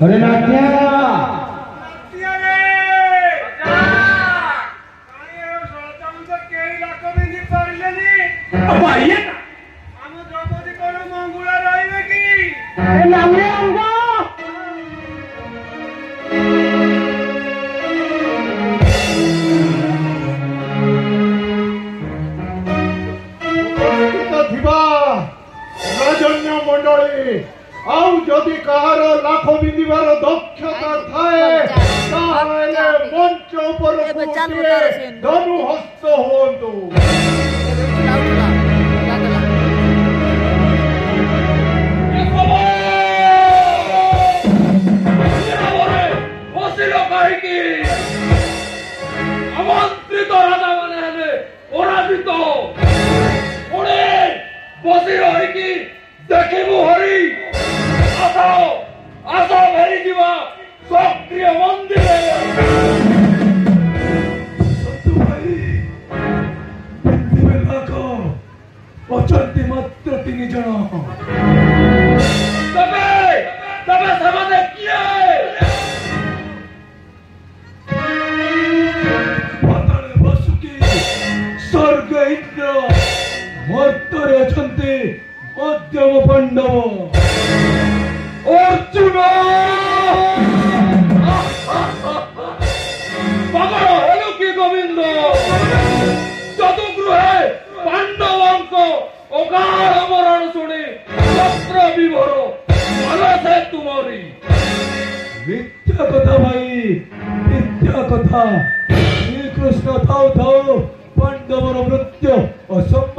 अरे नाट्या मंडली आदि कहार लाख बिंदीबार दक्षता थाए मंच धनु हस्त हूँ আমন্ত্রিত রাজা মানে হলে পরাজিত ওরে বসি হরিকি দেখিবু হরি আসাও আসাও ভেরি দিবা সক্রিয় মন্দিরে সত্য ভাই পৃথিবীর লাখ অচন্তি মাত্র 3 জন তবে তবে সমাজে কি स्वर्ग इंद्र मर्तरे अछन्ते मध्यम पांडव अर्जुन पागल हेलो कि गोविंद चतुर्गृहे पांडवंक अकाल मरण शुणी छत्र विभोर मनसे तुमरी मिथ्या कथा भाई मिथ्या कथा श्री कृष्ण थाउ थाउ पांडवर मृत्यु असंभव